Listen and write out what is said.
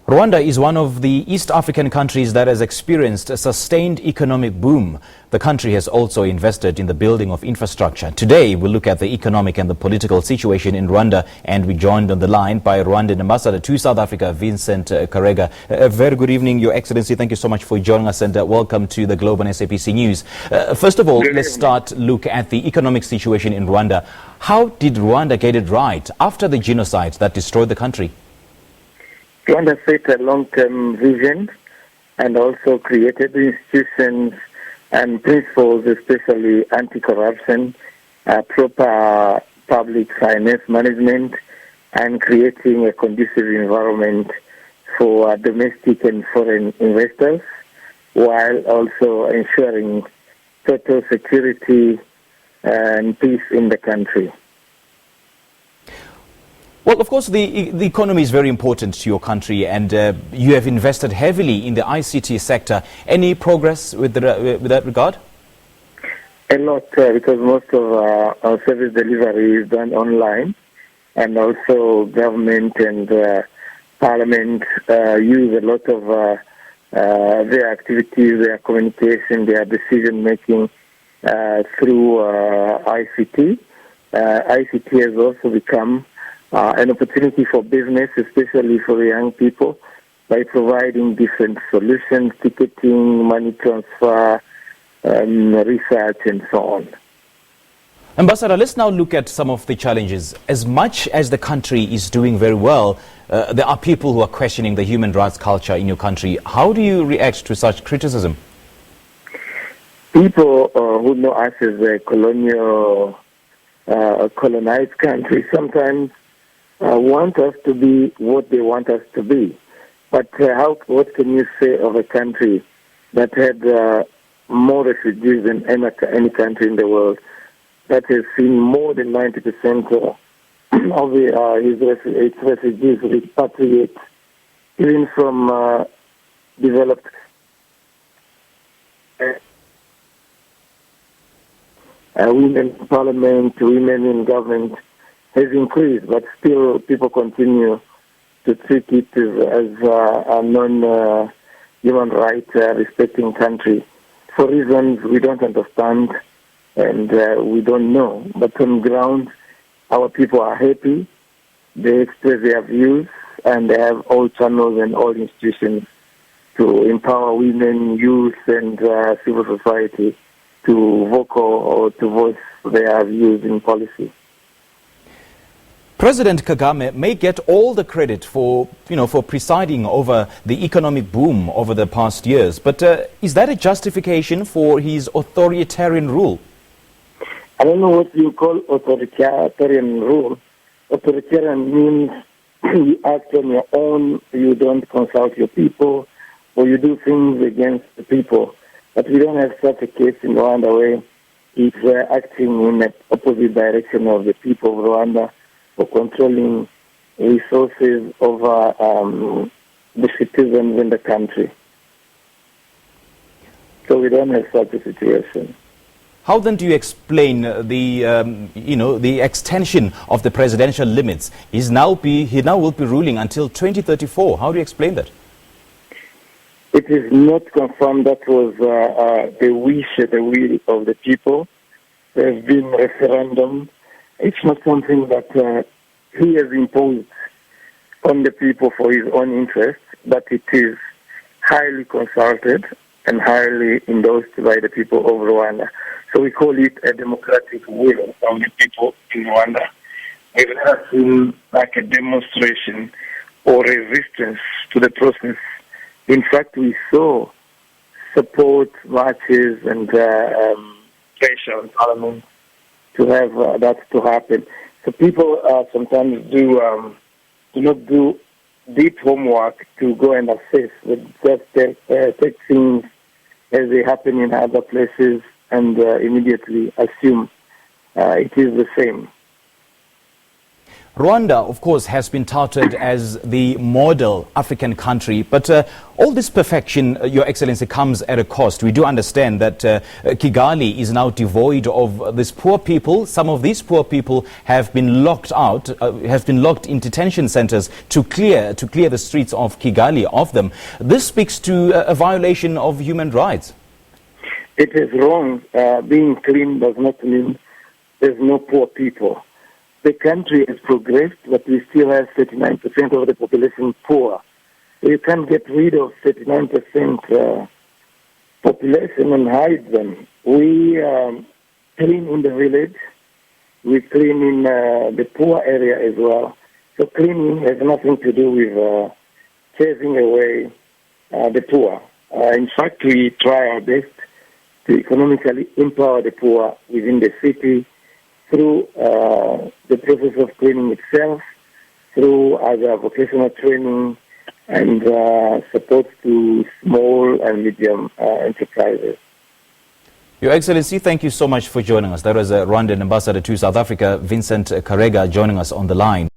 Rwanda is one of the East African countries that has experienced a sustained economic boom. The country has also invested in the building of infrastructure. Today, we'll look at the economic and the political situation in Rwanda, and we're joined on the line by Rwandan Ambassador to South Africa, Vincent Karega. A very good evening, Your Excellency. Thank you so much for joining us, and welcome to the Globe on SABC News. First of all, let's start look at the economic situation in Rwanda. How did Rwanda get it right after the genocide that destroyed the country? Rwanda set a long-term vision and also created institutions and principles, especially anti-corruption, proper public finance management, and creating a conducive environment for domestic and foreign investors, while also ensuring total security and peace in the country. Well, of course, the economy is very important to your country, and you have invested heavily in the ICT sector. Any progress with that regard? A lot, because most of our service delivery is done online, and also government and parliament use a lot of their activities, their communication, their decision-making through ICT. ICT has also become an opportunity for business, especially for young people, by providing different solutions, ticketing, money transfer, research, and so on. Ambassador, let's now look at some of the challenges. As much as the country is doing very well, there are people who are questioning the human rights culture in your country. How do you react to such criticism? People who know us as a colonized country sometimes want us to be what they want us to be. But what can you say of a country that had more refugees than any country in the world, that has seen more than 90% of its refugees repatriate, even from developed women in parliament, women in government, has increased, but still people continue to treat it as a non-human rights respecting country for reasons we don't understand and we don't know. But on ground, our people are happy. They express their views, and they have all channels and all institutions to empower women, youth, and civil society to vocal or to voice their views in policy. President Kagame may get all the credit for presiding over the economic boom over the past years, but is that a justification for his authoritarian rule? I don't know what you call authoritarian rule. Authoritarian means you act on your own, you don't consult your people, or you do things against the people. But we don't have such a case in Rwanda where he's acting in the opposite direction of the people of Rwanda, for controlling resources over the citizens in the country. So we don't have such a situation. How then do you explain the extension of the presidential limits? He now will be ruling until 2034. How do you explain that? It is not confirmed. That was the will of the people. There has been a referendum. It's not something that he has imposed on the people for his own interests, but it is highly consulted and highly endorsed by the people of Rwanda. So we call it a democratic will of the people in Rwanda. We've never seen like a demonstration or resistance to the process. In fact, we saw support marches and pressure on Parliament to have that to happen. So people sometimes do not do deep homework to go and assess, but just take things as they happen in other places and immediately assume it is the same. Rwanda, of course, has been touted as the model African country, but all this perfection, Your Excellency, comes at a cost. We do understand that Kigali is now devoid of these poor people. Some of these poor people have been locked out, have been locked in detention centers to clear the streets of Kigali of them. This speaks to a violation of human rights. It is wrong. Being clean does not mean there's no poor people. The country has progressed, but we still have 39% of the population poor. So you can't get rid of 39% population and hide them. We clean in the village. We clean in the poor area as well. So cleaning has nothing to do with chasing away the poor. In fact, we try our best to economically empower the poor within the city, through the process of cleaning itself, through other vocational training and support to small and medium enterprises. Your Excellency, thank you so much for joining us. That was Rwandan Ambassador to South Africa, Vincent Karega, joining us on the line.